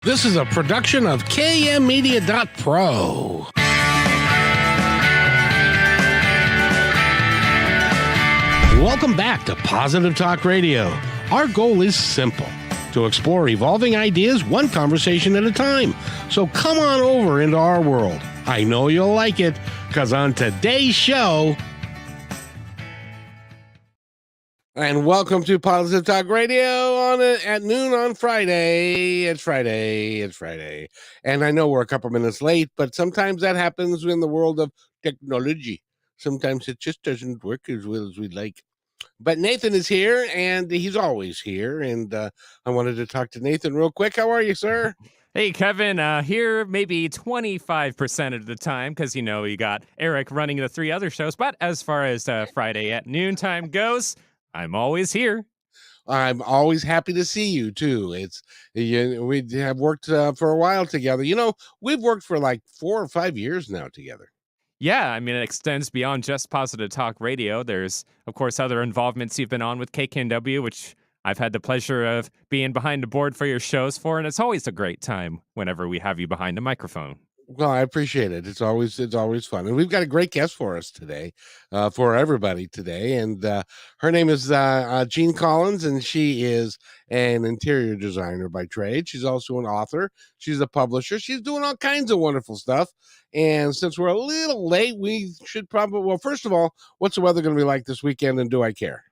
This is a production of KMmedia.pro. Welcome back to Positive Talk Radio. Our goal is simple: to explore evolving ideas one conversation at a time. So come on over into our world. I know you'll like it, because on today's show... And welcome to Positive Talk Radio at noon on Friday. It's Friday. And I know we're a couple minutes late, but sometimes that happens in the world of technology. Sometimes it just doesn't work as well as we'd like. But Nathan is here, and he's always here. And I wanted to talk to Nathan real quick. How are you, sir? Hey, Kevin, here maybe 25% of the time, because, you got Eric running the three other shows. But as far as Friday at noontime goes, I'm always here. I'm always happy to see you, too. We have worked for a while together. We've worked for like 4 or 5 years now together. Yeah, I mean, it extends beyond just Positive Talk Radio. There's, of course, other involvements you've been on with KKNW, which I've had the pleasure of being behind the board for your shows for, and it's always a great time whenever we have you behind the microphone. Well, I appreciate it. It's always fun. And we've got a great guest for us today, for everybody today. And her name is Jeanne Collins, and she is an interior designer by trade. She's also an author. She's a publisher. She's doing all kinds of wonderful stuff. And since we're a little late, we should probably, well, first of all, what's the weather going to be like this weekend, and do I care?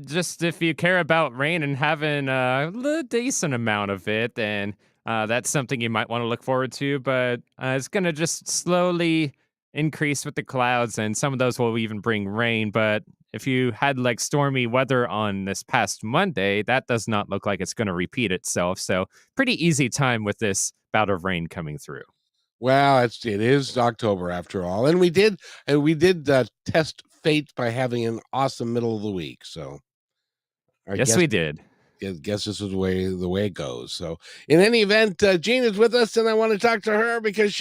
Just if you care about rain and having a decent amount of it, then that's something you might want to look forward to, but it's going to just slowly increase with the clouds, and some of those will even bring rain. But if you had like stormy weather on this past Monday, that does not look like it's going to repeat itself. So pretty easy time with this bout of rain coming through. Well, it is October after all, and we did test fate by having an awesome middle of the week. So Yes, we did. I guess this is the way it goes. So in any event, Jeanne is with us, and I want to talk to her because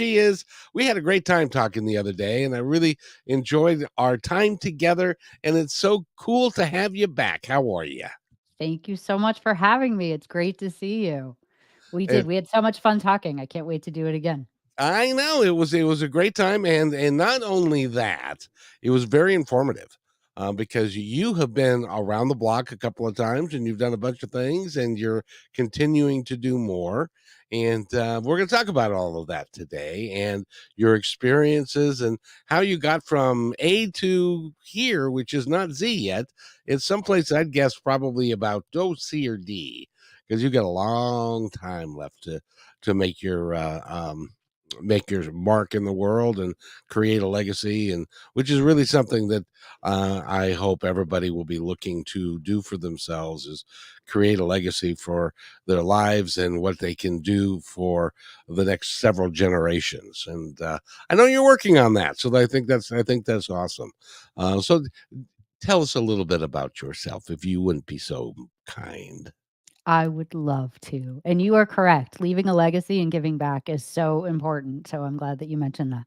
we had a great time talking the other day, and I really enjoyed our time together, and it's so cool to have you back. How are you? Thank you so much for having me. It's great to see you. We had so much fun talking. I can't wait to do it again. I know it was a great time, and not only that, it was very informative. Because you have been around the block a couple of times, and you've done a bunch of things, and you're continuing to do more. And we're going to talk about all of that today, and your experiences, and how you got from A to here, which is not Z yet. It's someplace I'd guess probably about C or D, because you got a long time left to make your mark in the world and create a legacy, and which is really something that I hope everybody will be looking to do for themselves, is create a legacy for their lives and what they can do for the next several generations. And I know you're working on that, so I think that's awesome. So tell us a little bit about yourself, if you wouldn't be so kind. I would love to. And you are correct. Leaving a legacy and giving back is so important. So I'm glad that you mentioned that.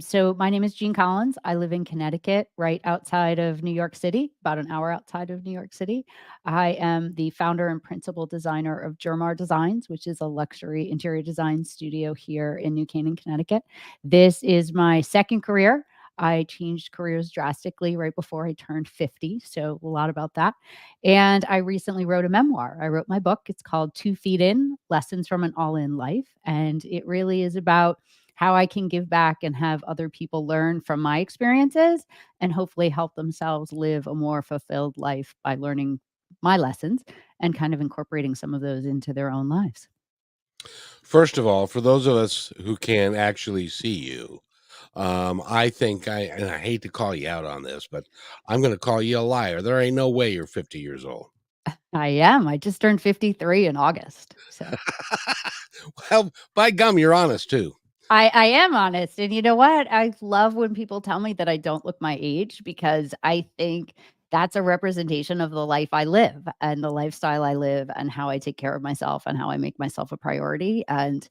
So my name is Jeanne Collins. I live in Connecticut, right outside of New York City, about an hour outside of New York City. I am the founder and principal designer of Jeanne Designs, which is a luxury interior design studio here in New Canaan, Connecticut. This is my second career. I changed careers drastically right before I turned 50. So a lot about that. And I recently wrote a memoir. I wrote my book. It's called 2 Feet In: Lessons from an All-In Life. And it really is about how I can give back and have other people learn from my experiences and hopefully help themselves live a more fulfilled life by learning my lessons and kind of incorporating some of those into their own lives. First of all, for those of us who can actually see you, I think and I hate to call you out on this, but I'm going to call you a liar. There ain't no way you're 50 years old. I am. I just turned 53 in August. So, well, by gum, you're honest too. I am honest. And you know what? I love when people tell me that I don't look my age, because I think that's a representation of the life I live and the lifestyle I live and how I take care of myself and how I make myself a priority, and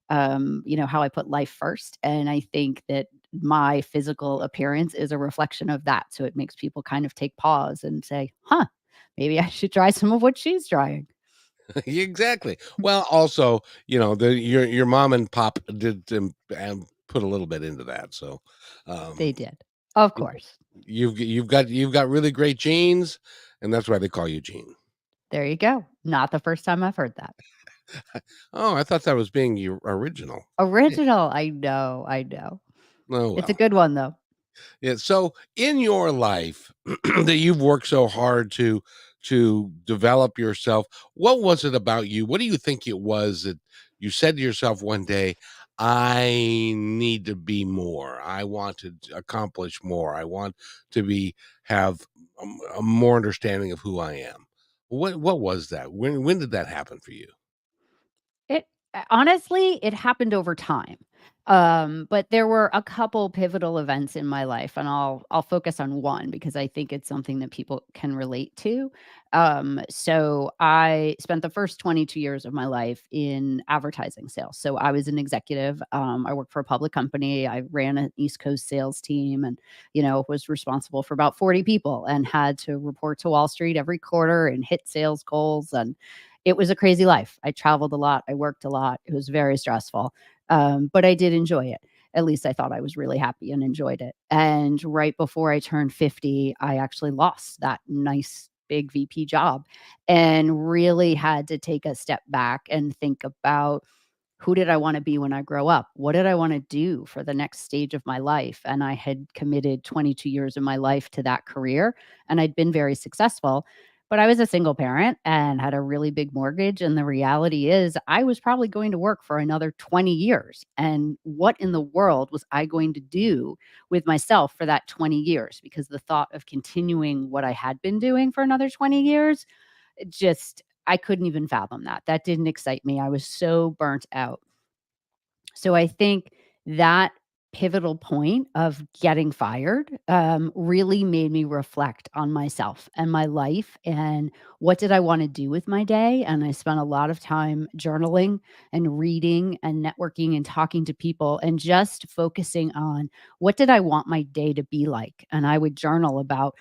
how I put life first. And I think that my physical appearance is a reflection of that. So it makes people kind of take pause and say, maybe I should try some of what she's trying. Exactly. Well, also, your mom and pop did, put a little bit into that, so, They um, did. Of you know, course. you've got really great genes, and that's why they call you Gene. There you go. Not the first time I've heard that. Oh, I thought that was being your original. Yeah. Original. I know, I know. Oh, It's a well. good one, though. Yeah, so in your life that you've worked so hard to develop yourself, what was it about you? What do you think it was that you said to yourself one day, I need to be more. I want to accomplish more. I want to be have a more understanding of who I am. What was that? When did that happen for you? It honestly, it happened over time. But there were a couple pivotal events in my life, and I'll focus on one because I think it's something that people can relate to. So I spent the first 22 years of my life in advertising sales. So I was an executive. I worked for a public company. I ran an East Coast sales team and, was responsible for about 40 people and had to report to Wall Street every quarter and hit sales goals. And it was a crazy life. I traveled a lot. I worked a lot. It was very stressful. But I did enjoy it. At least I thought I was really happy and enjoyed it. And right before I turned 50, I actually lost that nice big VP job and really had to take a step back and think about who did I want to be when I grow up? What did I want to do for the next stage of my life? And I had committed 22 years of my life to that career and I'd been very successful. But I was a single parent and had a really big mortgage. And the reality is, I was probably going to work for another 20 years. And what in the world was I going to do with myself for that 20 years? Because the thought of continuing what I had been doing for another 20 years just I couldn't even fathom that. That didn't excite me. I was so burnt out. So I think that pivotal point of getting fired really made me reflect on myself and my life and what did I want to do with my day. And I spent a lot of time journaling and reading and networking and talking to people and just focusing on what did I want my day to be like. And I would journal about,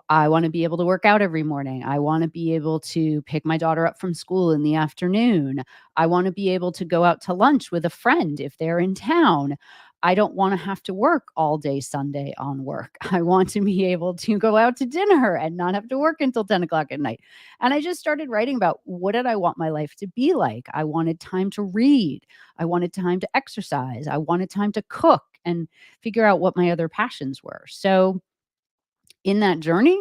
I want to be able to work out every morning. I want to be able to pick my daughter up from school in the afternoon. I want to be able to go out to lunch with a friend if they're in town. I don't want to have to work all day Sunday on work. I want to be able to go out to dinner and not have to work until 10 o'clock at night. And I just started writing about what did I want my life to be like? I wanted time to read. I wanted time to exercise. I wanted time to cook and figure out what my other passions were. So in that journey,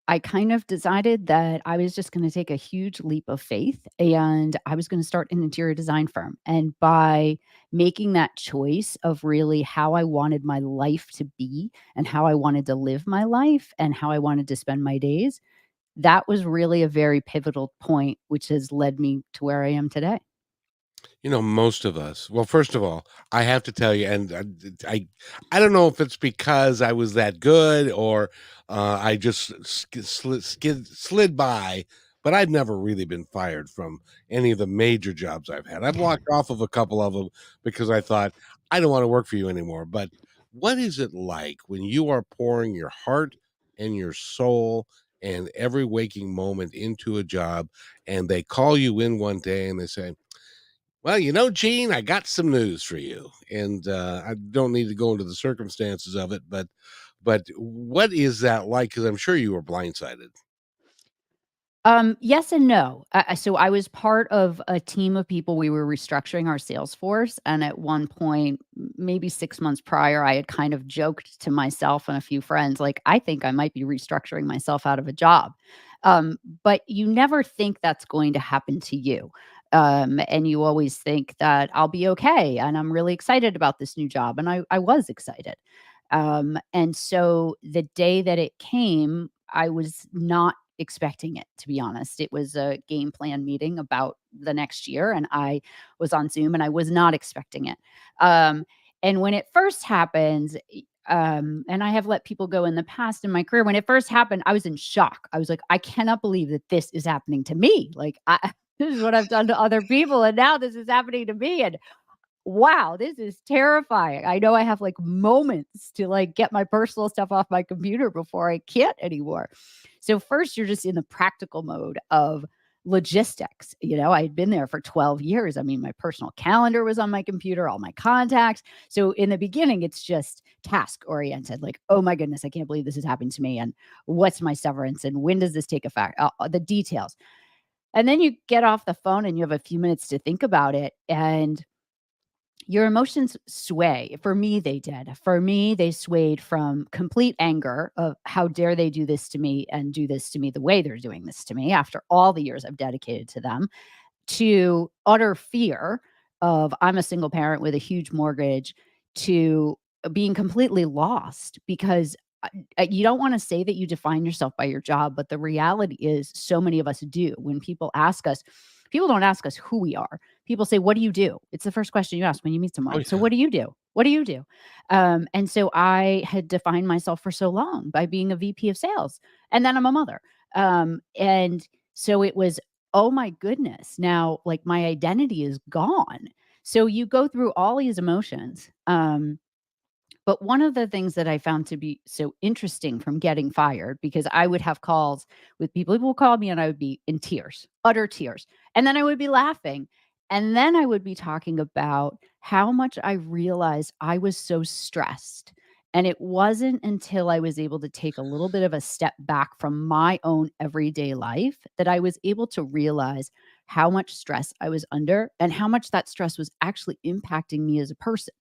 I kind of decided that I was just going to take a huge leap of faith and I was going to start an interior design firm. And by making that choice of really how I wanted my life to be and how I wanted to live my life and how I wanted to spend my days, that was really a very pivotal point, which has led me to where I am today. Most of us. Well, first of all, I have to tell you, and I don't know if it's because I was that good or I just slid by, but I've never really been fired from any of the major jobs I've had. I've walked off of a couple of them because I thought I don't want to work for you anymore. But what is it like when you are pouring your heart and your soul and every waking moment into a job, and they call you in one day and they say, well, Gene, I got some news for you, and I don't need to go into the circumstances of it, but what is that like? Because I'm sure you were blindsided. Yes and no. So I was part of a team of people. We were restructuring our sales force, and at one point, maybe 6 months prior, I had kind of joked to myself and a few friends, like, "I think I might be restructuring myself out of a job." But you never think that's going to happen to you, and you always think that I'll be okay, and I'm really excited about this new job, and I was excited. And so the day that it came, I was not expecting it, to be honest. It was a game plan meeting about the next year, and I was on Zoom and I was not expecting it. And when it first happened, and I have let people go in the past in my career. When it first happened, I was in shock. I was like, I cannot believe that this is happening to me. Like, this is what I've done to other people, and now this is happening to me. And wow, this is terrifying. I know I have like moments to like get my personal stuff off my computer before I can't anymore. So first you're just in the practical mode of logistics. I'd been there for 12 years. I mean, my personal calendar was on my computer, all my contacts. So in the beginning, it's just task oriented, like, oh my goodness, I can't believe this is happening to me. And what's my severance? And when does this take effect? The details. And then you get off the phone and you have a few minutes to think about it. And your emotions sway. For me, they did. For me, they swayed from complete anger of how dare they do this to me and do this to me the way they're doing this to me after all the years I've dedicated to them, to utter fear of I'm a single parent with a huge mortgage, to being completely lost because you don't want to say that you define yourself by your job, but the reality is so many of us do. When people ask us, people don't ask us who we are. People say, "What do you do?" It's the first question you ask when you meet Oh someone. So, yeah. what do you do? What do you do? And so I had defined myself for so long by being a VP of sales, and then I'm a mother. And so it was, oh my goodness, now like my identity is gone. So you go through all these emotions. But one of the things that I found to be so interesting from getting fired, because I would have calls with people would call me and I would be in tears, utter tears. And then I would be laughing. And then I would be talking about how much I realized I was so stressed. And it wasn't until I was able to take a little bit of a step back from my own everyday life that I was able to realize how much stress I was under and how much that stress was actually impacting me as a person.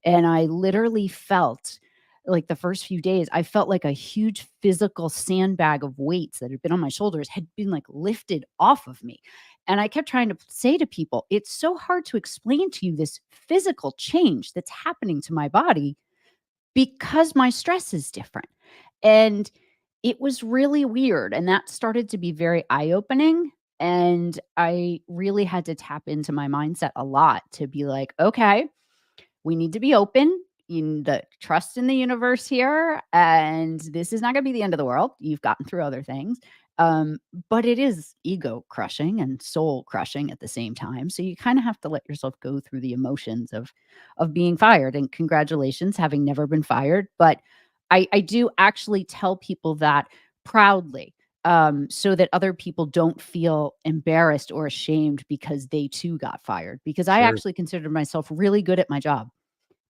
And I literally felt like the first few days, I felt like a huge physical sandbag of weights that had been on my shoulders had been like lifted off of me. And I kept trying to say to people, it's so hard to explain to you this physical change that's happening to my body because my stress is different. And it was really weird. And that started to be very eye opening. And I really had to tap into my mindset a lot to be like, okay, we need to be open in the trust in the universe here. And this is not going to be the end of the world. You've gotten through other things. Um, but it is ego crushing and soul crushing at the same time. So you kind of have to let yourself go through the emotions of being fired. And congratulations, having never been fired. But I do actually tell people that proudly, so that other people don't feel embarrassed or ashamed because they too got fired. Because I Sure. actually considered myself really good at my job.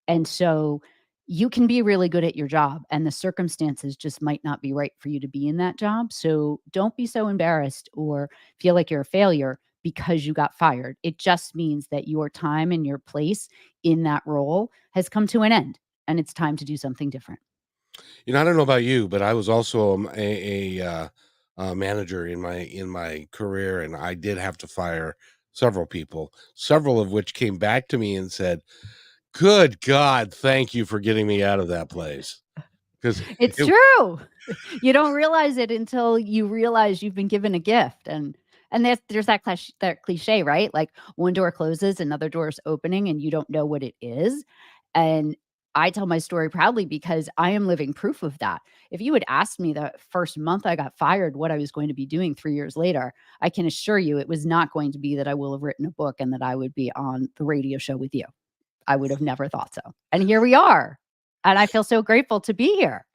And so you can be really good at your job, and the circumstances just might not be right for you to be in that job. So don't be so embarrassed or feel like you're a failure because you got fired. It just means that your time and your place in that role has come to an end and it's time to do something different. I don't know about you, but I was also a manager in my career, and I did have to fire several people, several of which came back to me and said, "Good God, thank you for getting me out of that place." Because It's true. You don't realize it until you realize you've been given a gift, and there's that cliche, right? Like one door closes, another door is opening, and you don't know what it is. And I tell my story proudly because I am living proof of that. If you had asked me the first month I got fired what I was going to be doing 3 years later, I can assure you it was not going to be that I will have written a book and that I would be on the radio show with you. I would have never thought so. And here we are. And I feel so grateful to be here.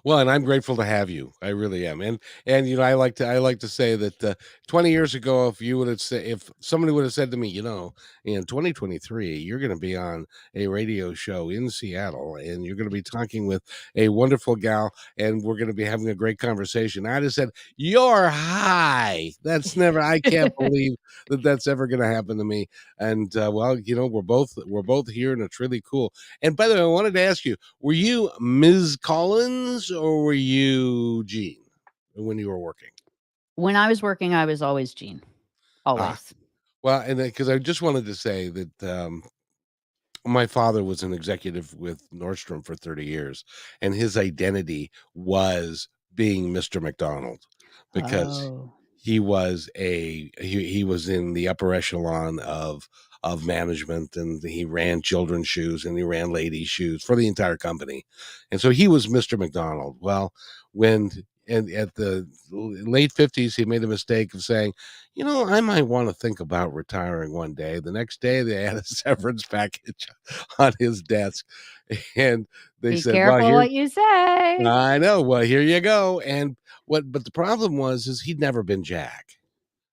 Well, and I'm grateful to have you. I really am. And I like to say that 20 years ago, if somebody would have said to me, in 2023, you're going to be on a radio show in Seattle, and you're going to be talking with a wonderful gal, and we're going to be having a great conversation, I'd have said, "You're high." That's never. I can't believe that that's ever going to happen to me. And well, we're both here, and it's really cool. And by the way, I wanted to ask you, were you Ms. Collins or were you Jean when you were working? When I was working, I was always Jeanne, Ah, always. well, and because I just wanted to say that my father was an executive with Nordstrom for 30 years, and his identity was being Mr. McDonald because Oh, he was in the upper echelon of management, and he ran children's shoes and he ran ladies' shoes for the entire company. And so he was Mr. McDonald. Well, when and at the late 50s, he made the mistake of saying, I might want to think about retiring one day. The next day, they had a severance package on his desk. And they be said, "Well, careful here." what you say. I know. Well, here you go. But the problem was, is he'd never been Jack.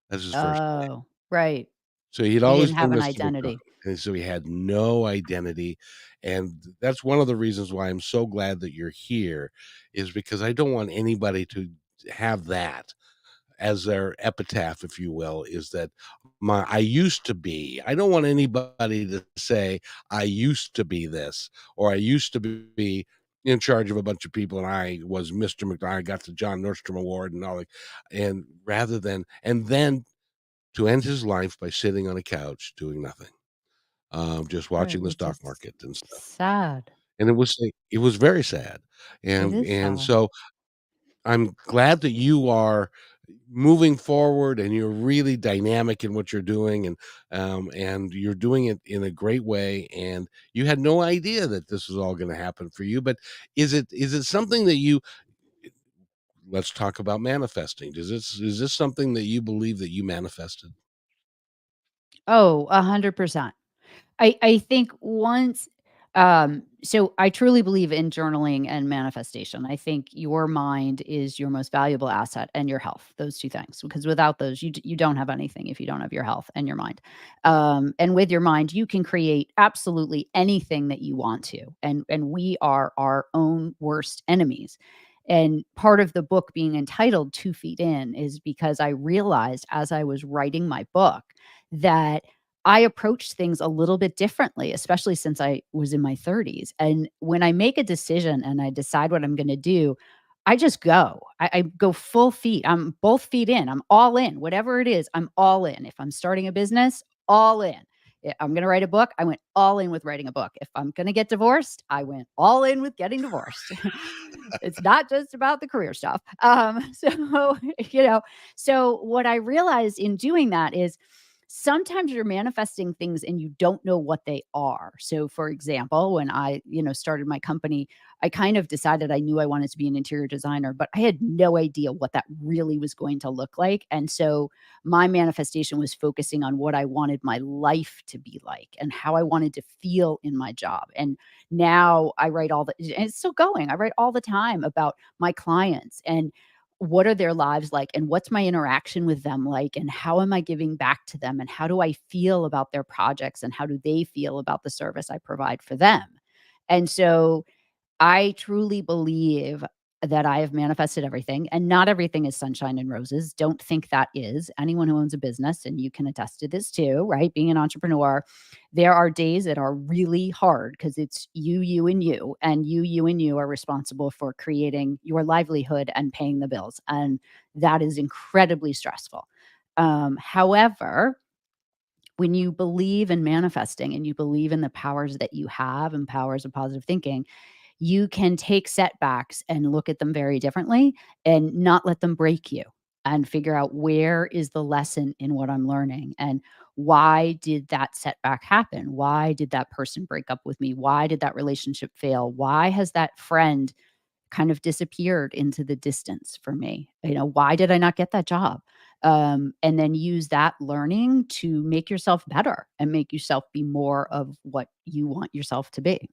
That's his first name. Oh, right. So he'd He always didn't have been an Mr. McDonald, identity. and so he had no identity, and that's one of the reasons why I'm so glad that you're here, is because I don't want anybody to have that as their epitaph, if you will, is that my I used to be. I don't want anybody to say, "I used to be this," or "I used to be in charge of a bunch of people, and I was Mr. McDonald, I got the John Nordstrom Award," and all that, and rather than and then to end his life by sitting on a couch doing nothing, just Right, watching the which stock is market and stuff. sad. And it was very sad. It is And sad. so I'm glad that you are moving forward and you're really dynamic in what you're doing, and you're doing it in a great way. And you had no idea that this was all going to happen for you. But is it something that you let's talk about manifesting. Is this something that you believe that you manifested? Oh, 100%. I think once so I truly believe in journaling and manifestation. I think your mind is your most valuable asset and your health, those 2 things, because without those, you don't have anything if you don't have your health and your mind. And with your mind, you can create absolutely anything that you want to. And we are our own worst enemies. And part of the book being entitled 2 Feet In is because I realized as I was writing my book that I approached things a little bit differently, especially since I was in my 30s. And when I make a decision and I decide what I'm going to do, I just go. I go full feet. I'm both feet in. I'm all in. Whatever it is, I'm all in. If I'm starting a business, all in. I'm going to write a book. I went all in with writing a book. If I'm going to get divorced, I went all in with getting divorced. It's not just about the career stuff. So, so what I realized in doing that is sometimes you're manifesting things and you don't know what they are. So for example, when I, started my company, I kind of decided I knew I wanted to be an interior designer, but I had no idea what that really was going to look like. And so my manifestation was focusing on what I wanted my life to be like and how I wanted to feel in my job. And now I write and it's still going. I write all the time about my clients and what are their lives like and what's my interaction with them like and how am I giving back to them and how do I feel about their projects and how do they feel about the service I provide for them. And so I truly believe that I have manifested everything, and not everything is sunshine and roses. Don't think that is. Anyone who owns a business, and you can attest to this too, right? Being an entrepreneur, there are days that are really hard because it's you, and you are responsible for creating your livelihood and paying the bills. And that is incredibly stressful. However, when you believe in manifesting and you believe in the powers that you have and powers of positive thinking, you can take setbacks and look at them very differently and not let them break you and figure out where is the lesson in what I'm learning and why did that setback happen? Why did that person break up with me? Why did that relationship fail? Why has that friend kind of disappeared into the distance for me? Why did I not get that job? And then use that learning to make yourself better and make yourself be more of what you want yourself to be.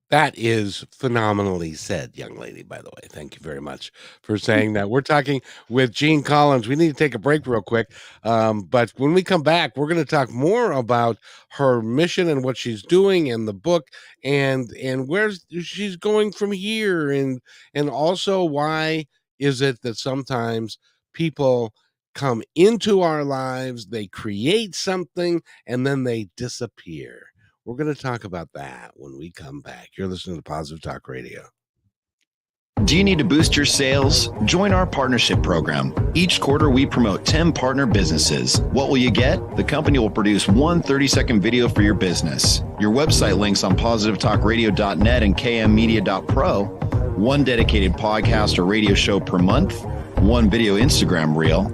That is phenomenally said, young lady, by the way. Thank you very much for saying that. We're talking with Jeanne Collins. We need to take a break real quick. But when we come back, we're going to talk more about her mission and what she's doing and the book and where she's going from here and also why is it that sometimes people come into our lives, they create something, and then they disappear. We're going to talk about that when we come back. You're listening to Positive Talk Radio. Do you need to boost your sales? Join our partnership program. Each quarter, we promote 10 partner businesses. What will you get? The company will produce one 30-second video for your business. Your website links on positivetalkradio.net and kmmedia.pro. One dedicated podcast or radio show per month. One video Instagram reel.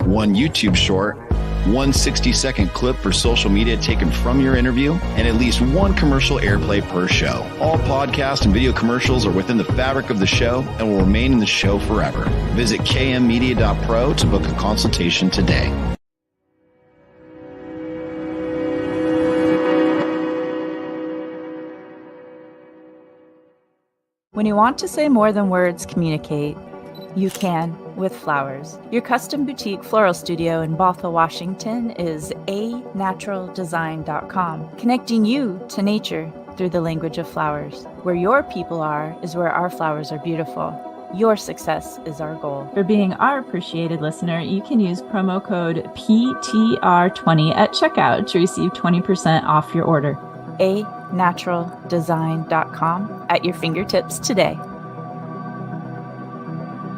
One YouTube short. One 60-second clip for social media taken from your interview, and at least one commercial airplay per show. All podcast and video commercials are within the fabric of the show and will remain in the show forever. Visit kmmedia.pro to book a consultation today. When you want to say more than words communicate, you can with flowers. Your custom boutique floral studio in Bothell, Washington is anaturaldesign.com, connecting you to nature through the language of flowers. Where your people are is where our flowers are beautiful. Your success is our goal. For being our appreciated listener, you can use promo code PTR20 at checkout to receive 20% off your order. anaturaldesign.com at your fingertips today.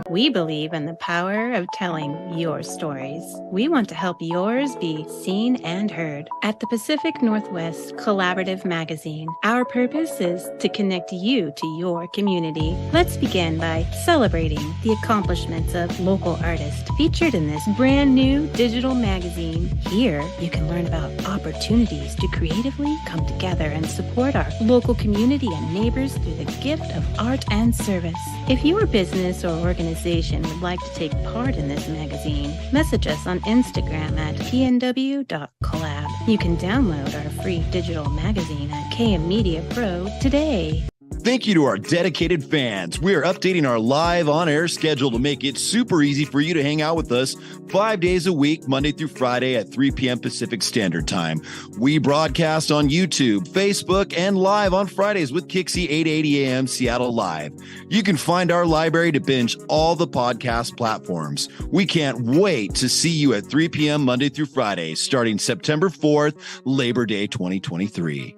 We believe in the power of telling your stories. We want to help yours be seen and heard. At the Pacific Northwest Collaborative Magazine, our purpose is to connect you to your community. Let's begin by celebrating the accomplishments of local artists featured in this brand new digital magazine. Here, you can learn about opportunities to creatively come together and support our local community and neighbors through the gift of art and service. If your business or organization would like to take part in this magazine, message us on Instagram at pnw.collab. You can download our free digital magazine at KM Media Pro today. Thank you to our dedicated fans. We are updating our live on-air schedule to make it super easy for you to hang out with us 5 days a week, Monday through Friday at 3 p.m. Pacific Standard Time. We broadcast on YouTube, Facebook, and live on Fridays with Kixie 8:80 a.m. Seattle Live. You can find our library to binge all the podcast platforms. We can't wait to see you at 3 p.m. Monday through Friday, starting September 4th, Labor Day 2023.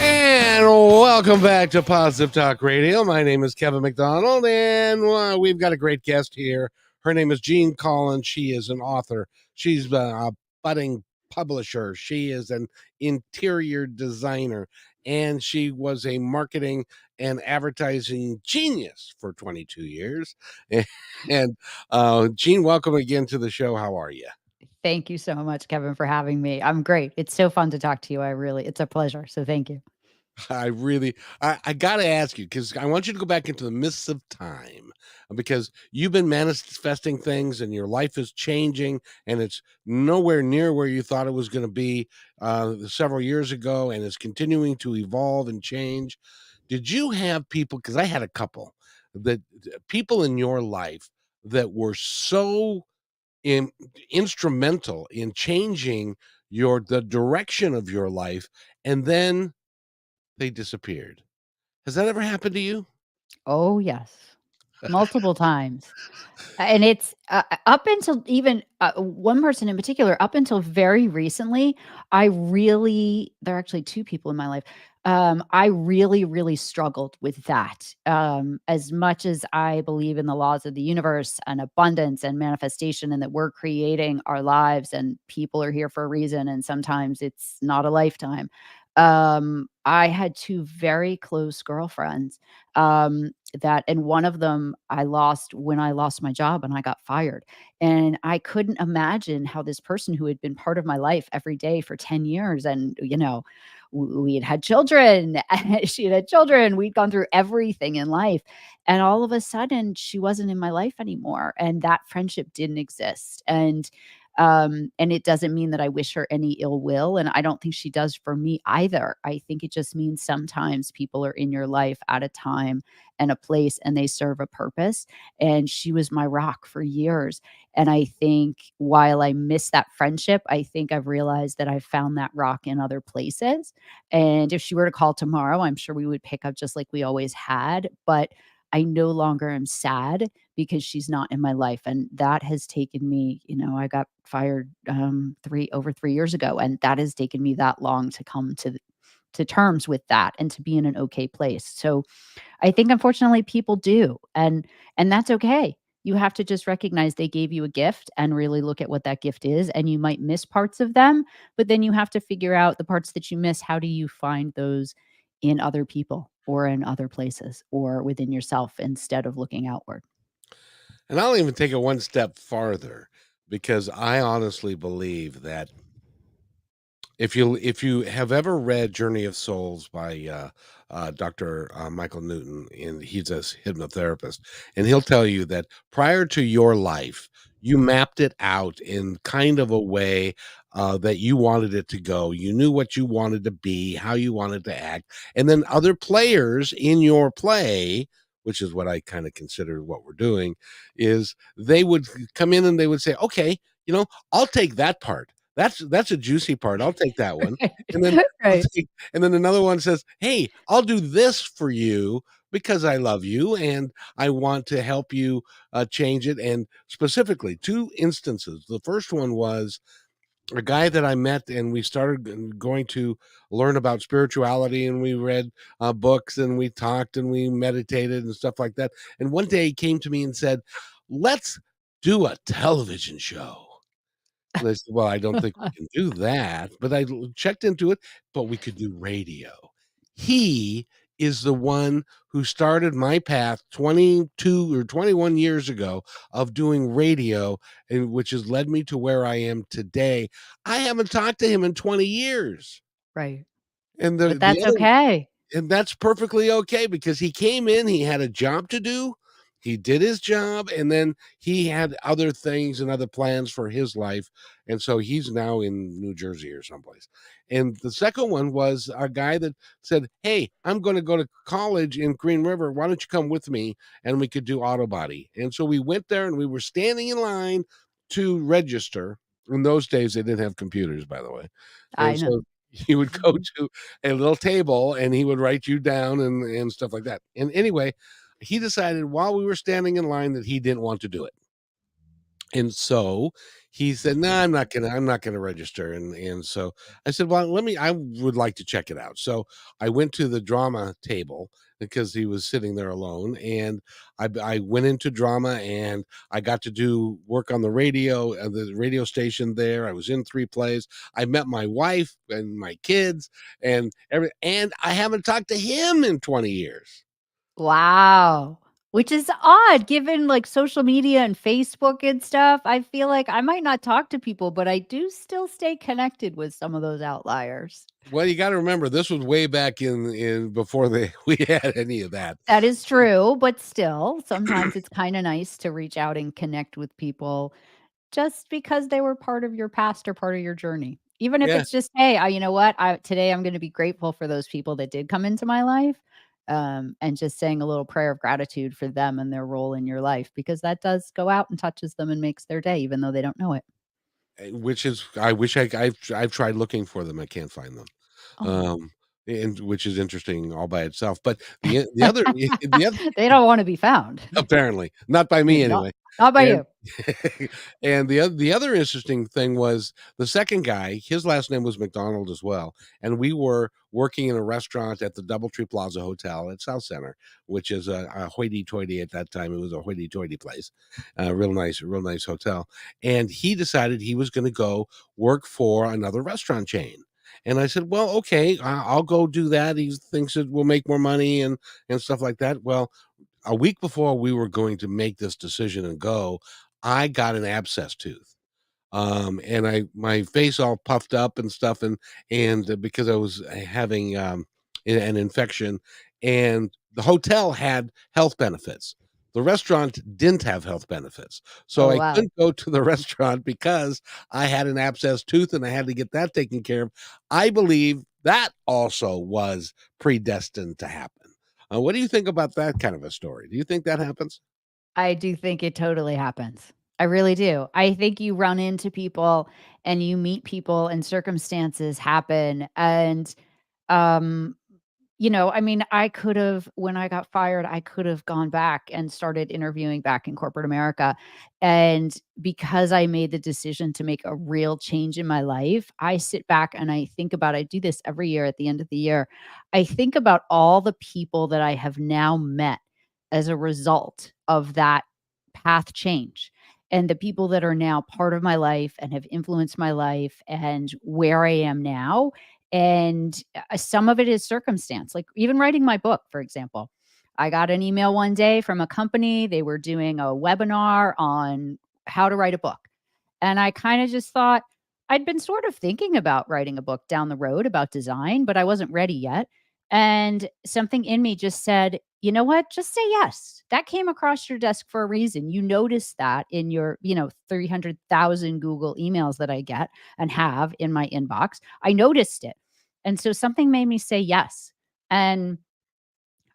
And welcome back to Positive Talk Radio. My name is Kevin McDonald, and we've got a great guest here. Her name is Jeanne Collins. She is an author. She's a budding publisher. She is an interior designer, and she was a marketing and advertising genius for 22 years. And Jeanne, welcome again to the show. How are you? Thank you so much, Kevin, for having me. I'm great. It's so fun to talk to you. It's a pleasure. So thank you. I got to ask you, because I want you to go back into the mists of time, because you've been manifesting things and your life is changing and it's nowhere near where you thought it was going to be several years ago, and it's continuing to evolve and change. Did you have people, because I had a couple, that people in your life that were so instrumental in changing the direction of your life, and then they disappeared? Has that ever happened to you? Oh, yes. Multiple times. And it's up until even one person in particular, up until very recently, there are actually two people in my life. I really, really struggled with that. As much as I believe in the laws of the universe and abundance and manifestation, and that we're creating our lives and people are here for a reason, and sometimes it's not a lifetime. I had two very close girlfriends and one of them I lost when I lost my job and I got fired. And I couldn't imagine how this person who had been part of my life every day for 10 years, and, we had had children, she had had children, we'd gone through everything in life. And all of a sudden she wasn't in my life anymore. And that friendship didn't exist. And it doesn't mean that I wish her any ill will. And I don't think she does for me either. I think it just means sometimes people are in your life at a time and a place, and they serve a purpose. And she was my rock for years. And I think while I miss that friendship, I think I've realized that I've found that rock in other places. And if she were to call tomorrow, I'm sure we would pick up just like we always had. But I no longer am sad because she's not in my life. And that has taken me, I got fired over 3 years ago, and that has taken me that long to come to terms with that and to be in an okay place. So I think unfortunately people do, and that's okay. You have to just recognize they gave you a gift and really look at what that gift is. And you might miss parts of them, but then you have to figure out the parts that you miss. How do you find those in other people or in other places or within yourself instead of looking outward? And I'll even take it one step farther, because I honestly believe that if you have ever read Journey of Souls by Dr. Michael Newton, and he's a hypnotherapist, and he'll tell you that prior to your life, you mapped it out in kind of a way that you wanted it to go. You knew what you wanted to be, how you wanted to act, and then other players in your play, which is what I kind of consider what we're doing, is they would come in and they would say, "Okay, I'll take that part. That's a juicy part. I'll take that one." And then Right. and then another one says, "Hey, I'll do this for you because I love you and I want to help you change it." And specifically, two instances. The first one was a guy that I met, and we started going to learn about spirituality, and we read books, and we talked, and we meditated, and stuff like that. And one day he came to me and said, "Let's do a television show." And I said, "Well, I don't think we can do that," but checked into it, but we could do radio. He is the one who started my path 22 or 21 years ago of doing radio, and which has led me to where I am today. I haven't talked to him in 20 years. Right. And But the that's other okay. and that's perfectly okay because he came in, he had a job to do, he did his job, and then he had other things and other plans for his life, and so he's now in New Jersey or someplace. And the second one was a guy that said, "Hey, I'm gonna go to college in Green River, why don't you come with me, and we could do auto body?" And so we went there, and we were standing in line to register. In those days, they didn't have computers, by the way. I And know. so he would go Mhm. to a little table and he would write you down and stuff like that. And anyway, he decided while we were standing in line that he didn't want to do it. And so he said, "No, I'm not gonna register." And so I said, "Well, I would like to check it out." So I went to the drama table because he was sitting there alone, and I went into drama, and I got to do work on the radio station there. I was in 3 plays. I met my wife and my kids and I haven't talked to him in 20 years. Wow. Which is odd given, like, social media and Facebook and stuff. I feel like I might not talk to people, but I do still stay connected with some of those outliers. Well, you gotta remember this was way back in before they we had any of that. That is true, but still, sometimes it's kinda nice to reach out and connect with people just because they were part of your past or part of your journey. Even if Yeah. it's just, "Hey, you know what? Today I'm gonna be grateful for those people that did come into my life," and just saying a little prayer of gratitude for them and their role in your life because that does go out and touches them and makes their day even though they don't know it. Which is I wish I've tried looking for them, I can't find them. Oh. Um, and which is interesting all by itself, but the other the other They don't wanna be found. apparently, not by me Not anyway. not by And you. and the other interesting thing was the second guy, his last name was McDonald as well, and we were working in a restaurant at the DoubleTree Plaza Hotel at South Center, which is a hoity-toity at that time, it was a hoity-toity place, real nice hotel, and he decided he was gonna go work for another restaurant chain, and I said, "Well, okay, I'll go do that." He thinks it will make more money and stuff like that. Well, a week before we were going to make this decision and go, I got an abscess tooth. And my face all puffed up and stuff, and because I was having an infection, and the hotel had health benefits. The restaurant didn't have health benefits. So Oh, I wow. couldn't go to the restaurant because I had an abscess tooth and I had to get that taken care of. I believe that also was predestined to happen. What do you think about that kind of a story? Do you think that happens? I do think it totally happens. I really do. I think you run into people and you meet people and circumstances happen and um I mean, I could have when I got fired, I could have gone back and started interviewing back in corporate America. And because I made the decision to make a real change in my life, I sit back and I do this every year at the end of the year. I think about all the people that I have now met as a result of that path change and the people that are now part of my life and have influenced my life and where I am now and, some of it is circumstance, like even writing my book, for example. I got an email one day from a company, they were doing a webinar on how to write a book, and I kinda just thought I'd been sort of thinking about writing a book down the road about design, but I wasn't ready yet, And something in me just said, you know what? Just say yes. That came across your desk for a reason. You noticed that in your, 300,000 Google emails that I get and have in my inbox. I noticed it. And so something made me say yes. And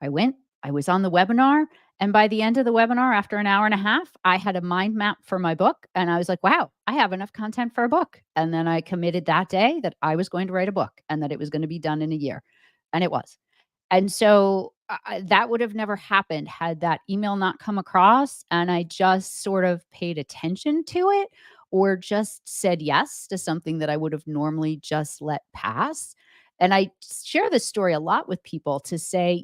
I went, I was on the webinar. And by the end of the webinar, after an hour and a half, I had a mind map for my book. And I was like, wow, I have enough content for a book. And then I committed that day that I was going to write a book and that it was going to be done in a year. And it was. And so that would have never happened had that email not come across and I just sort of paid attention to it or just said yes to something that I would have normally just let pass. And I share this story a lot with people to say,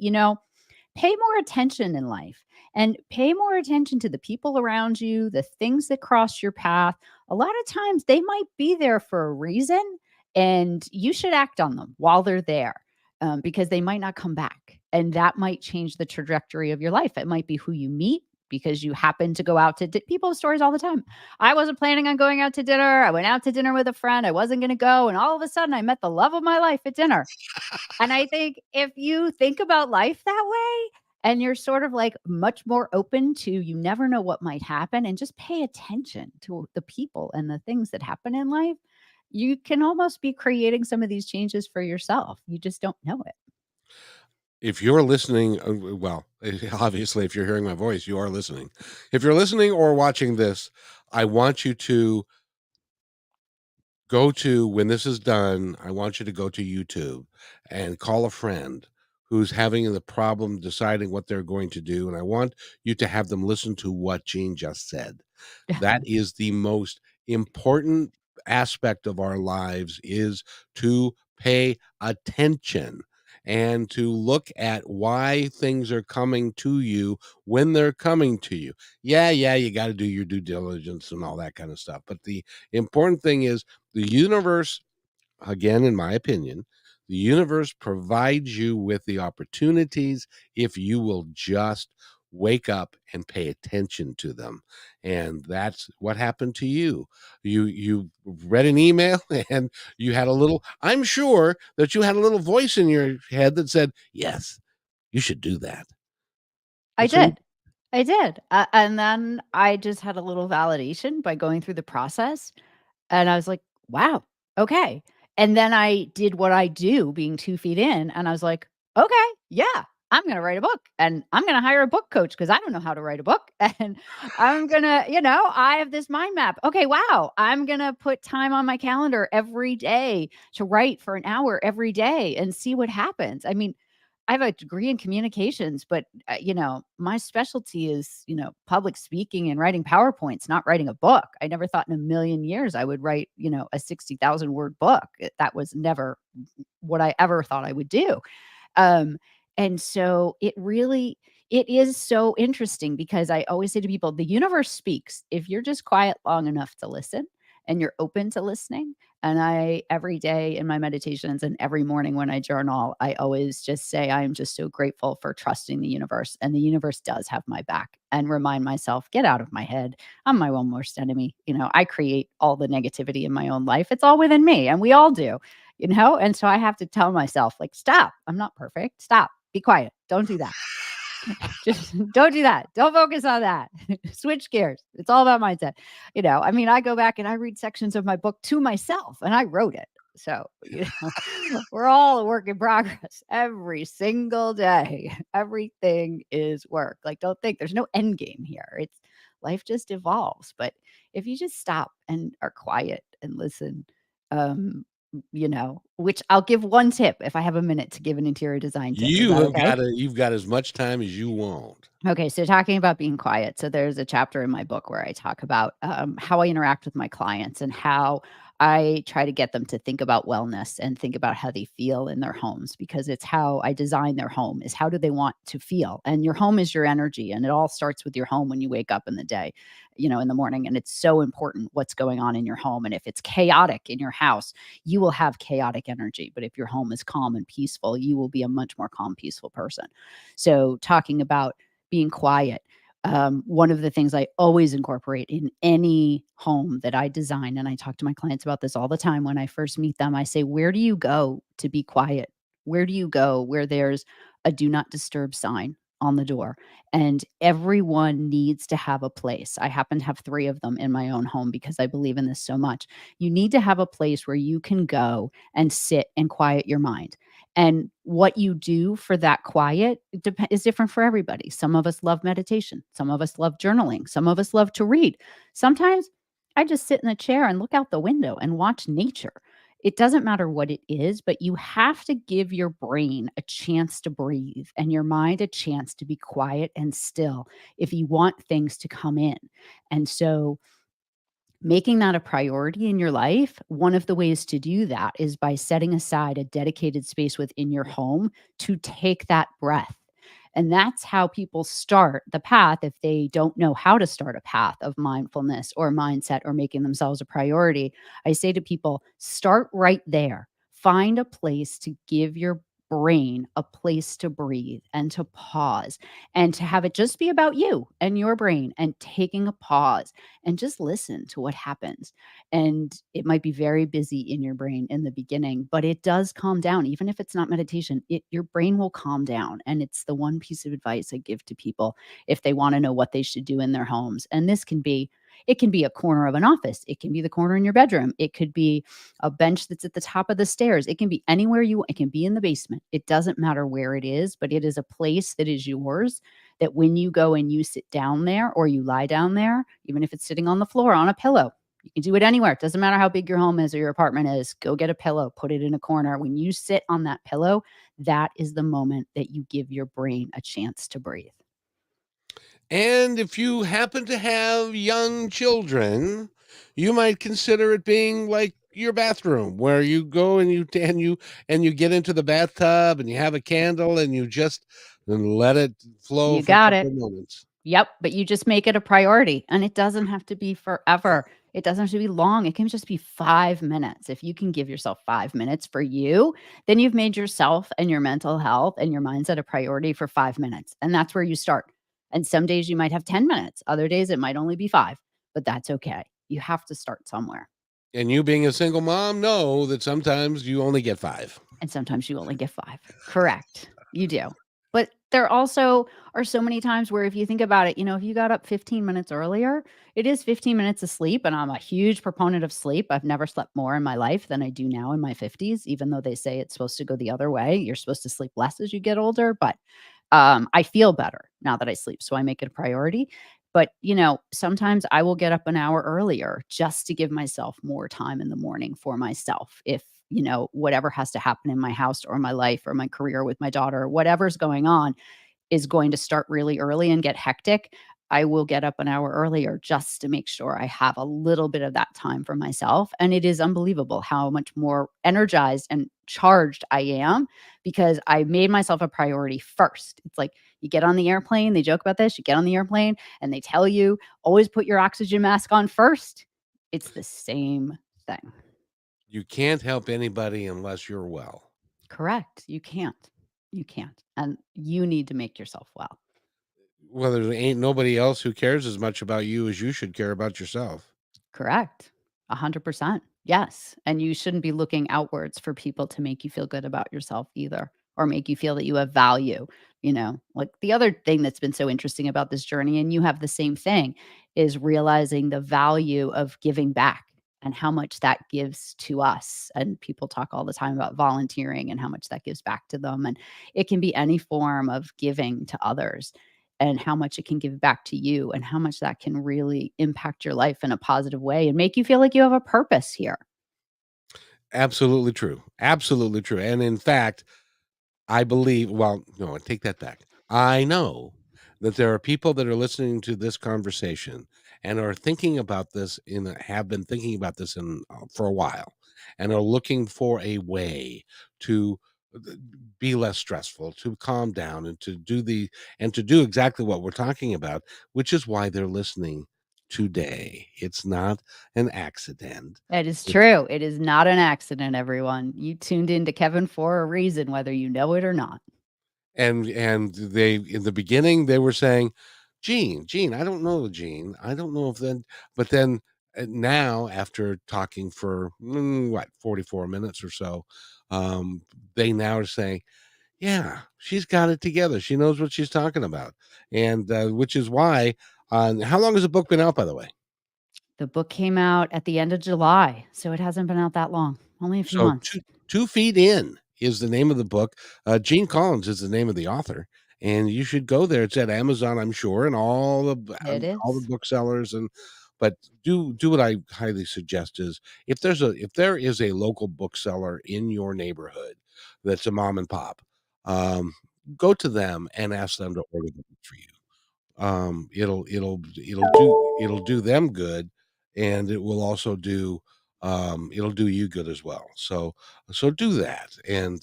pay more attention in life and pay more attention to the people around you, the things that cross your path. A lot of times they might be there for a reason and you should act on them while they're there because they might not come back. And that might change the trajectory of your life. It might be who you meet because you happen to go out to people have stories all the time. I wasn't planning on going out to dinner. I went out to dinner with a friend. I wasn't going to go. And all of a sudden, I met the love of my life at dinner. And I think if you think about life that way and you're sort of like much more open to you never know what might happen and just pay attention to the people and the things that happen in life, you can almost be creating some of these changes for yourself. You just don't know it. If you're listening, well, obviously, if you're hearing my voice, you are listening. If you're listening or watching this, I want you to go to when this is done, I want you to go to YouTube and call a friend who's having the problem deciding what they're going to do, and I want you to have them listen to what Jeanne just said. That is the most important aspect of our lives is to pay attention and to look at why things are coming to you when they're coming to you. Yeah, you got to do your due diligence and all that kind of stuff. But the important thing is the universe, again, in my opinion, the universe provides you with the opportunities if you will just wake up and pay attention to them. And that's what happened to you. You read an email and you had a little, I'm sure that you had a little voice in your head that said, yes, you should do that. I And so you did. I did. And then I just had a little validation by going through the process. And I was like, wow, okay. And then I did what I do being 2 feet in, and I was like, okay, yeah, I'm gonna write a book and I'm gonna hire a book coach because I don't know how to write a book. And I'm gonna, I have this mind map. Okay, wow, I'm gonna put time on my calendar every day to write for an hour every day and see what happens. I mean, I have a degree in communications, but my specialty is, public speaking and writing PowerPoints, not writing a book. I never thought in a million years I would write, a 60,000 word book. That was never what I ever thought I would do. Um, and so it is so interesting because I always say to people, the universe speaks. If you're just quiet long enough to listen and you're open to listening. And I, every day in my meditations and every morning when I journal, I always just say, I am just so grateful for trusting the universe. And the universe does have my back and remind myself, get out of my head. I'm my own worst enemy. I create all the negativity in my own life. It's all within me and we all do. And so I have to tell myself, like, stop. I'm not perfect. Stop. Be quiet. Don't do that. Just don't do that. Don't focus on that. Switch gears. It's all about mindset. I go back and I read sections of my book to myself and I wrote it. So, we're all a work in progress every single day. Everything is work. Like, don't think there's no end game here. It's life just evolves. But if you just stop and are quiet and listen, um, which I'll give one tip if I have a minute to give an interior design tip. Is that okay? you've got as much time as you want. Okay, so talking about being quiet. So there's a chapter in my book where I talk about how I interact with my clients and how I try to get them to think about wellness and think about how they feel in their homes because it's how I design their home is how do they want to feel? And your home is your energy and it all starts with your home when you wake up in the day, in the morning. And it's so important what's going on in your home. And if it's chaotic in your house, you will have chaotic energy. But if your home is calm and peaceful, you will be a much more calm, peaceful person. So talking about being quiet. One of the things I always incorporate in any home that I design, and I talk to my clients about this all the time when I first meet them, I say, where do you go to be quiet Where do you go where there's a do not disturb sign on the door? And everyone needs to have a place. I happen to have 3 of them in my own home because I believe in this so much. You need to have a place where you can go and sit and quiet your mind. And what you do for that quiet is different for everybody. Some of us love meditation. Some of us love journaling. Some of us love to read. Sometimes I just sit in a chair and look out the window and watch nature. It doesn't matter what it is, but you have to give your brain a chance to breathe and your mind a chance to be quiet and still if you want things to come in. And so making that a priority in your life, one of the ways to do that is by setting aside a dedicated space within your home to take that breath. And that's how people start the path if they don't know how to start a path of mindfulness or mindset or making themselves a priority. I say to people, start right there. Find a place to give your brain a place to breathe and to pause and to have it just be about you and your brain and taking a pause and just listen to what happens. And it might be very busy in your brain in the beginning, but it does calm down. Even if it's not meditation, your brain will calm down. And it's the one piece of advice I give to people if they want to know what they should do in their homes. And this can be, it can be a corner of an office. It can be the corner in your bedroom. It could be a bench that's at the top of the stairs. It can be anywhere you want. It can be in the basement. It doesn't matter where it is, but it is a place that is yours, that when you go and you sit down there or you lie down there, even if it's sitting on the floor on a pillow, you can do it anywhere. It doesn't matter how big your home is or your apartment is. Go get a pillow, put it in a corner. When you sit on that pillow, that is the moment that you give your brain a chance to breathe. And if you happen to have young children, you might consider it being like your bathroom where you go and you get into the bathtub and you have a candle and you just let it flow You for a got couple it. of moments. Yep, but you just make it a priority, and it doesn't have to be forever. It doesn't have to be long. It can just be 5 minutes. If you can give yourself 5 minutes for you, then you've made yourself and your mental health and your mindset a priority for 5 minutes, and that's where you start. And some days you might have 10 minutes. Other days it might only be 5, but that's okay. You have to start somewhere, And you being a single mom know that sometimes you only get 5. and sometimes you only get 5. Correct. You do. But there also are so many times where if you think about it, if you got up 15 minutes earlier, it is 15 minutes of sleep, and I'm a huge proponent of sleep. I've never slept more in my life than I do now in my 50s, even though they say it's supposed to go the other way. You're supposed to sleep less as you get older, but I feel better now that I sleep, so I make it a priority. But, sometimes I will get up an hour earlier just to give myself more time in the morning for myself. If, whatever has to happen in my house or my life or my career with my daughter, whatever's going on is going to start really early and get hectic, I will get up an hour earlier just to make sure I have a little bit of that time for myself. And it is unbelievable how much more energized and charged I am because I made myself a priority first. It's like you get on the airplane, they joke about this, you get on the airplane and they tell you always put your oxygen mask on first. It's the same thing. You can't help anybody unless you're well. Correct. You can't. You can't. And you need to make yourself well. Well, there ain't nobody else who cares as much about you as you should care about yourself. Correct. 100%. Yes. And you shouldn't be looking outwards for people to make you feel good about yourself either, or make you feel that you have value. Like the other thing that's been so interesting about this journey, and you have the same thing, is realizing the value of giving back and how much that gives to us. And people talk all the time about volunteering and how much that gives back to them. And it can be any form of giving to others and how much it can give back to you and how much that can really impact your life in a positive way and make you feel like you have a purpose here. Absolutely true. Absolutely true. And in fact, I believe, well, no, I take that back. I know that there are people that are listening to this conversation and are thinking about this have been thinking about this for a while and are looking for a way to uh, be less stressful, to calm down and to do exactly what we're talking about, which is why they're listening today. It's not an accident. That is It's true. It is not an accident, everyone. You tuned into Kevin for a reason, whether you know it or not. and they in the beginning they were saying, Jeanne, I don't know, Jeanne, I don't know if then, but then now after talking for, what, 44 minutes or so, um, they now are saying, "Yeah, she's got it together. She knows what she's talking about." And, which is why how long has the book been out, by the way? The book came out at the end of July, so it hasn't been out that long, only a few So months. 2 Feet In is the name of the book. Jeanne Collins is the name of the author, and you should go there. It's at Amazon, I'm sure, and It all the is. booksellers, and but do what I highly suggest is if there is a local bookseller in your neighborhood that's a mom and pop, um, go to them and ask them to order the book for you. It'll do them good, and it will also do, it'll do you good as well. So do that and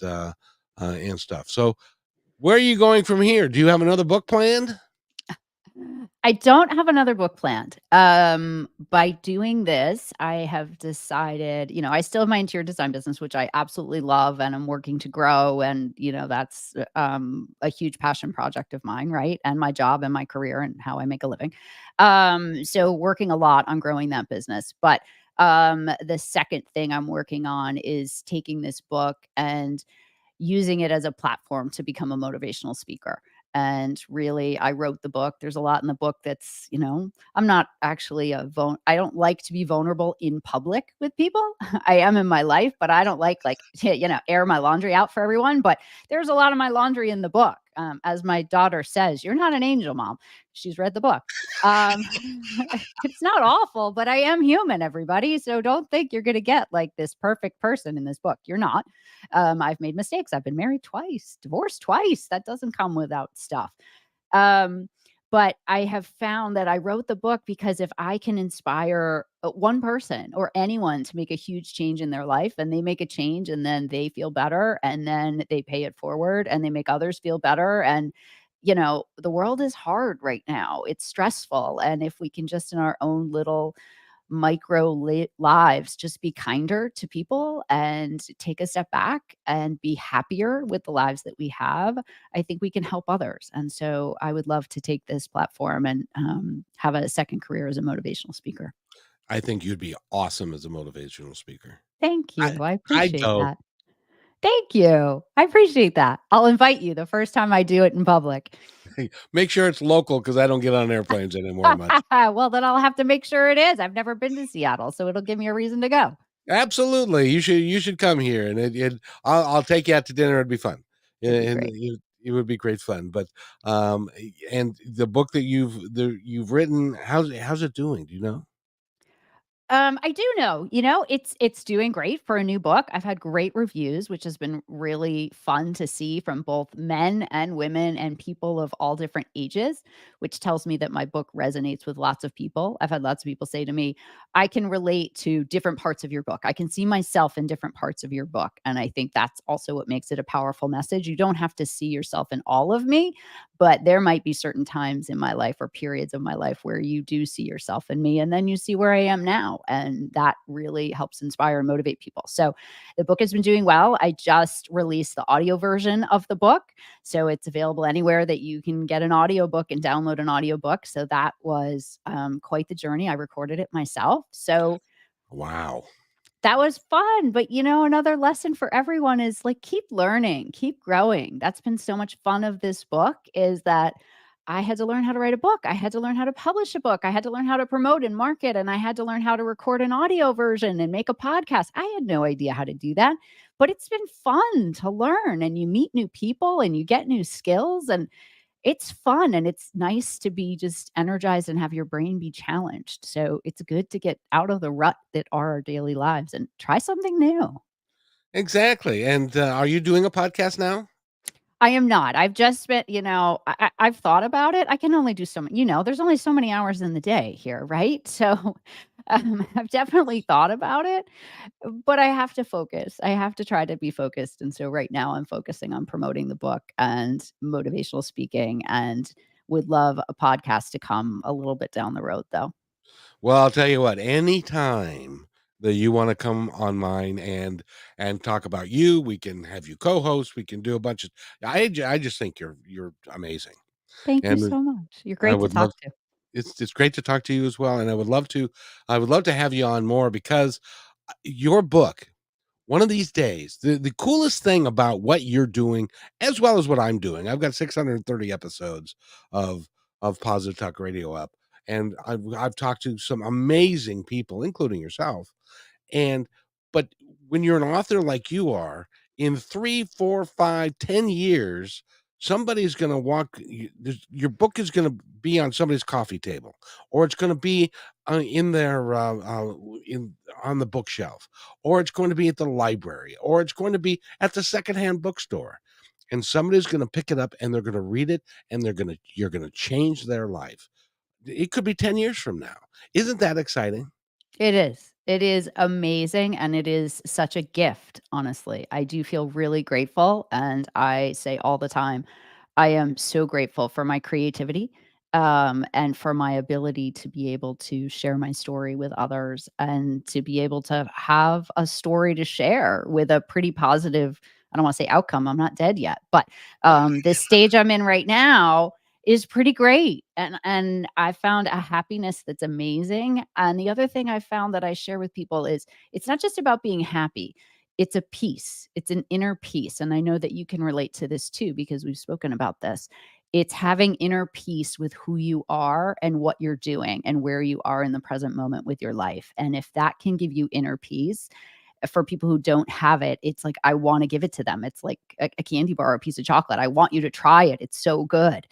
stuff. So where are you going from here? Do you have another book planned? I don't have another book planned. By doing this, I have decided, I still have my interior design business, which I absolutely love and I'm working to grow. And, that's a huge passion project of mine, right? And my job and my career and how I make a living. So working a lot on growing that business. But the second thing I'm working on is taking this book and using it as a platform to become a motivational speaker. And really, I wrote the book. There's a lot in the book that's, I'm not actually I don't like to be vulnerable in public with people. I am in my life, but I don't like, air my laundry out for everyone. But there's a lot of my laundry in the book. As my daughter says, "You're not an angel, mom." She's read the book. Um, it's not awful, but I am human, everybody. So don't think you're going to get like this perfect person in this book. You're not. I've made mistakes. I've been married twice, divorced twice. That doesn't come without stuff. Um, but I have found that I wrote the book because if I can inspire one person or anyone to make a huge change in their life and they make a change and then they feel better and then they pay it forward and they make others feel better. And, the world is hard right now. It's stressful. And if we can just in our own little lives just be kinder to people and take a step back and be happier with the lives that we have, I think we can help others. And so I would love to take this platform and have a second career as a motivational speaker. I think you'd be awesome as a motivational speaker. Thank I you. I I appreciate don't. that. Thank you. I appreciate that. I'll invite you the first time I do it in public. Make sure it's local because I don't get on airplanes anymore much. Well, then I'll have to make sure it is. I've never been to Seattle, so it'll give me a reason to go. Absolutely, you should come here, and I'll take you out to dinner. It'd be fun, It'd be and great. it would be great fun. But and the book that you've written, how's it doing? Do you know? I do know, it's doing great for a new book. I've had great reviews, which has been really fun to see from both men and women and people of all different ages, which tells me that my book resonates with lots of people. I've had lots of people say to me, I can relate to different parts of your book. I can see myself in different parts of your book. And I think that's also what makes it a powerful message. You don't have to see yourself in all of me, but there might be certain times in my life or periods of my life where you do see yourself in me and then you see where I am now. And that really helps inspire and motivate people. So the book has been doing well. I just released the audio version of the book. So it's available anywhere that you can get an audiobook and download an audiobook. So that was quite the journey. I recorded it myself. So Wow. that was fun, but, another lesson for everyone is, like, keep learning, keep growing. That's been so much fun of this book is that I had to learn how to write a book. I had to learn how to publish a book. I had to learn how to promote and market, and I had to learn how to record an audio version and make a podcast. I had no idea how to do that, but it's been fun to learn, and you meet new people, and you get new skills, and it's fun and it's nice to be just energized and have your brain be challenged. So it's good to get out of the rut that are our daily lives and try something new. Exactly. And are you doing a podcast now? I am not. I've just spent, I've thought about it. I can only do so many, there's only so many hours in the day here, right? So I've definitely thought about it, but I have to focus. I have to try to be focused. And so right now I'm focusing on promoting the book and motivational speaking and would love a podcast to come a little bit down the road though. Well, I'll tell you what, anytime that you wanna come on mine and talk about you, we can have you co-host, we can do a bunch of I just think you're amazing, Thank you and so much. You're I great to would love talk to. It's great to talk to you as well, and I would love to have you on more because your book, one of these days, the coolest thing about what you're doing, as well as what I'm doing, I've got 630 episodes of Positive Talk Radio up, and I've talked to some amazing people, including yourself, and but when you're an author like you are, in 3, 4, 5, 10 years, somebody's gonna your book is gonna be on somebody's coffee table, or it's gonna be, in their, in on the bookshelf, or it's going to be at the library, or it's going to be at the secondhand bookstore, and somebody's gonna pick it up, and they're gonna read it, and you're gonna change their life. It could be 10 years from now. Isn't that exciting? It is. It is amazing, and it is such a gift, honestly. I do feel really grateful, and I say all the time, I am so grateful for my creativity, and for my ability to be able to share my story with others and to be able to have a story to share with a pretty positive, I don't wanna say outcome, I'm not dead yet, but, this stage I'm in right now is pretty great, and I found a happiness that's amazing, and the other thing I found that I share with people is it's not just about being happy, it's a peace, it's an inner peace, and I know that you can relate to this too because we've spoken about this. It's having inner peace with who you are and what you're doing and where you are in the present moment with your life, and if that can give you inner peace, for people who don't have it, it's like, I wanna give it to them. It's like a candy bar or a piece of chocolate. I want you to try it. It's so good.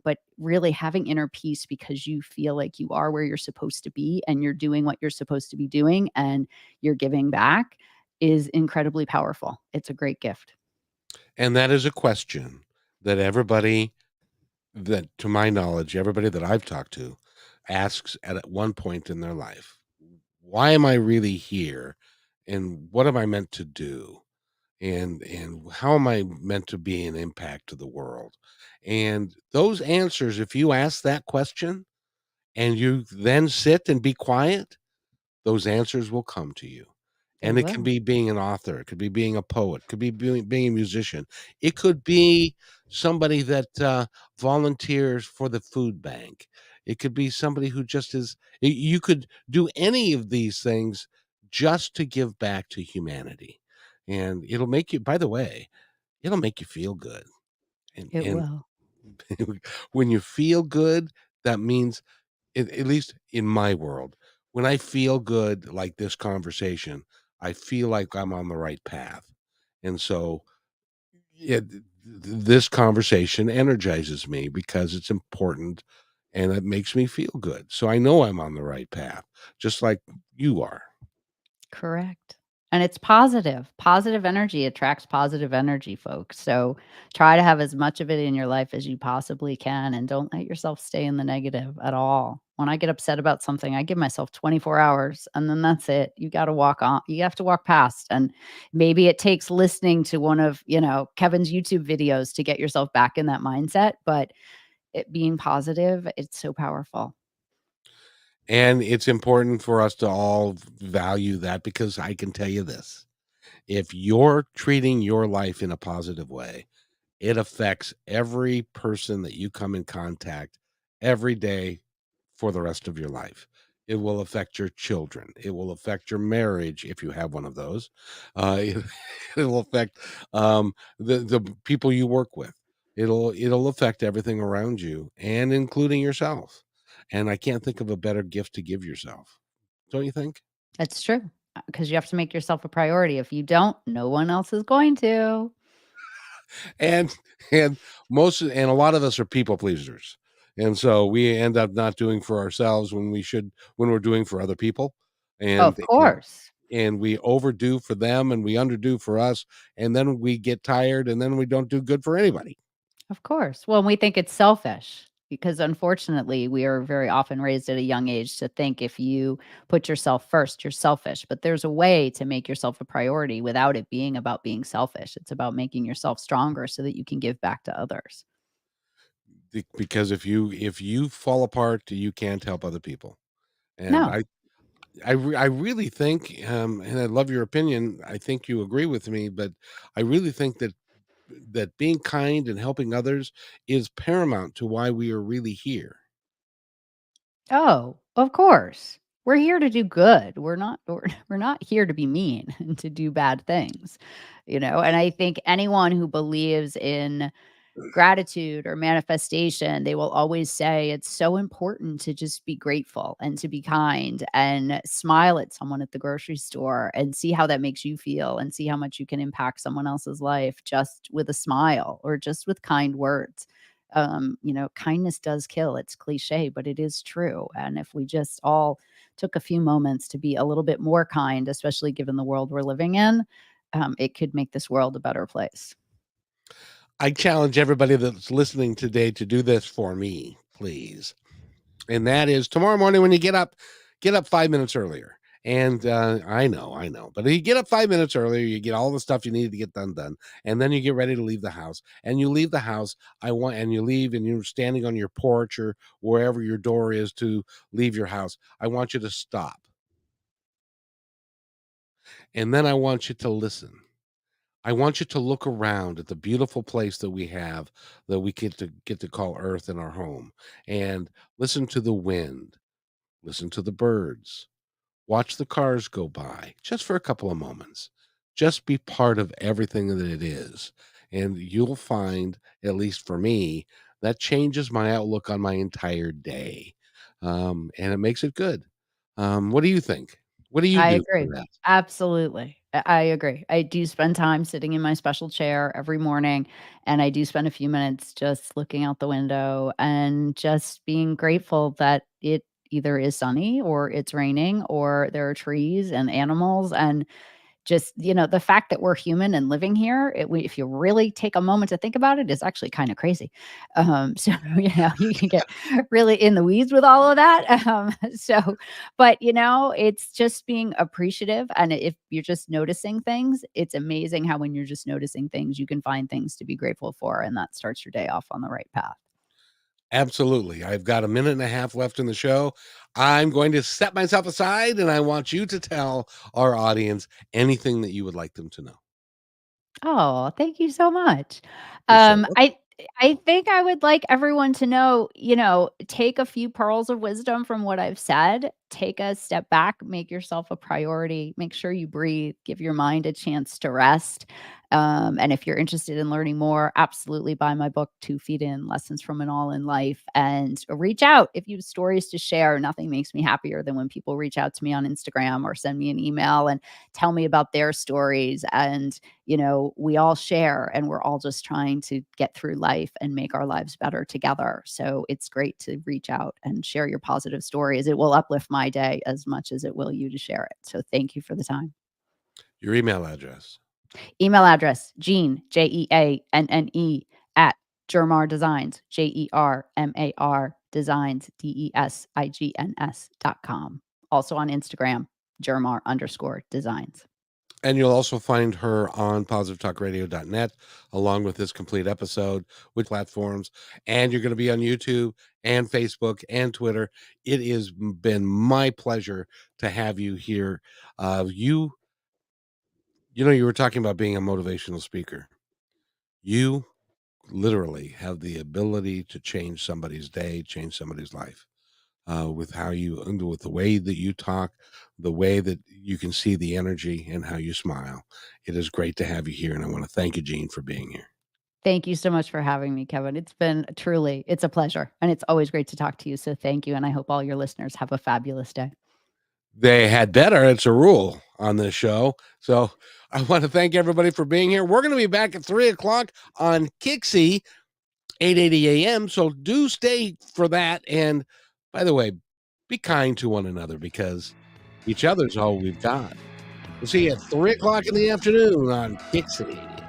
But really having inner peace because you feel like you are where you're supposed to be and you're doing what you're supposed to be doing and you're giving back is incredibly powerful. It's a great gift. And that is a question that everybody that to my knowledge, everybody that I've talked to asks at one point in their life. Why am I really here? And what am I meant to do? And how am I meant to be an impact to the world? And those answers, if you ask that question and you then sit and be quiet, those answers will come to you. They And it can will. be being an author, it could be being a poet, it could be being a musician. It could be somebody that, volunteers for the food bank. It could be somebody who just is you could do any of these things just to give back to humanity. And it'll make you by the way, it'll make you feel good. It And will. when you feel good, that means at least in my world, when I feel good like this conversation, I feel like I'm on the right path. And so, yeah, this conversation energizes me because it's important and it makes me feel good. So I know I'm on the right path, just like you are. Correct. And it's positive. Positive energy attracts positive energy, folks. So try to have as much of it in your life as you possibly can and don't let yourself stay in the negative at all. When I get upset about something, I give myself 24 hours and then that's it. You got to walk on. You have to walk past and maybe it takes listening to one of, Kevin's YouTube videos to get yourself back in that mindset, but it being positive, it's so powerful. And it's important for us to all value that because I can tell you this, if you're treating your life in a positive way, it affects every person that you come in contact every day for the rest of your life. It will affect your children. It will affect your marriage if you have one of those. It, it'll affect the people you work with. It'll affect everything around you, and including yourself. And I can't think of a better gift to give yourself. Don't you think? It's true because you have to make yourself a priority. If you don't, no one else is going to. And and and a lot of us are people pleasers. And so we end up not doing for ourselves when we should when we're doing for other people. Of And course. and we overdo for them and we underdo for us, and then we get tired and then we don't do good for anybody. Of course. Well, we think it's selfish because unfortunately, we are very often raised at a young age to think if you put yourself first, you're selfish. But there's a way to make yourself a priority without it being about being selfish. It's about making yourself stronger so that you can give back to others. Because if you fall apart, you can't help other people. And No, I really think, and I love your opinion. I think you agree with me, but I really think that being kind and helping others is paramount to why we are really here. Oh, of course. We're here to do good. We're not here to be mean and to do bad things, and I think anyone who believes in gratitude or manifestation, they will always say it's so important to just be grateful and to be kind and smile at someone at the grocery store and see how that makes you feel and see how much you can impact someone else's life just with a smile or just with kind words. Kindness does kill. It's cliche, but it is true. And if we just all took a few moments to be a little bit more kind, especially given the world we're living in, it could make this world a better place. I challenge everybody that's listening today to do this for me, please. And that is tomorrow morning when you get up 5 minutes earlier. And I know, but you get up 5 minutes earlier, you get all the stuff you need to get done, and then you get ready to leave the house. And you leave the house, and you leave, and you're standing on your porch or wherever your door is to leave your house. I want you to stop, and then I want you to listen. I want you to look around at the beautiful place that we have, that we get to call Earth in our home, and listen to the wind, listen to the birds, watch the cars go by just for a couple of moments. Just be part of everything that it is. And you'll find, at least for me, that changes my outlook on my entire day. And it makes it good. What do you think? What do you I do for agree. that? Absolutely. I agree. I do spend time sitting in my special chair every morning, and I do spend a few minutes just looking out the window and just being grateful that it either is sunny or it's raining or there are trees and animals and just, the fact that we're human and living here, if you really take a moment to think about it, is actually kind of crazy. So, you can get really in the weeds with all of that. But, it's just being appreciative. And if you're just noticing things, it's amazing how when you're just noticing things, you can find things to be grateful for. And that starts your day off on the right path. Absolutely. I've got a minute and a half left in the show. I'm going to set myself aside and I want you to tell our audience anything that you would like them to know. Oh, thank you so much. You're so Um, I I think I would like everyone to know, take a few pearls of wisdom from what I've said, take a step back, make yourself a priority, make sure you breathe, give your mind a chance to rest. And if you're interested in learning more, absolutely buy my book, 2 Feet In Lessons from an All in Life, and reach out if you have stories to share. Nothing makes me happier than when people reach out to me on Instagram or send me an email and tell me about their stories. And we all share and we're all just trying to get through life and make our lives better together. So it's great to reach out and share your positive stories. It will uplift my day as much as it will you to share it. So thank you for the time. Your email address. Email address, Jeanne, Jeanne, at Germar Designs, Germar Designs, DESIGNS.com. Also on Instagram, Germar_designs. And you'll also find her on positivetalkradio.net, along with this complete episode with platforms. And you're going to be on YouTube and Facebook and Twitter. It has been my pleasure to have you here. You were talking about being a motivational speaker. You literally have the ability to change somebody's day, change somebody's life. With with the way that you talk, the way that you can see the energy and how you smile. It is great to have you here. And I want to thank you, Jeanne, for being here. Thank you so much for having me, Kevin. It's a pleasure. And it's always great to talk to you. So thank you. And I hope all your listeners have a fabulous day. They had better. It's a rule on this show. So I want to thank everybody for being here. We're going to be back at 3:00 on Kixie, 8:80 a.m. So do stay for that. And by the way, be kind to one another because each other's all we've got. We'll see you at 3:00 in the afternoon on Kixie.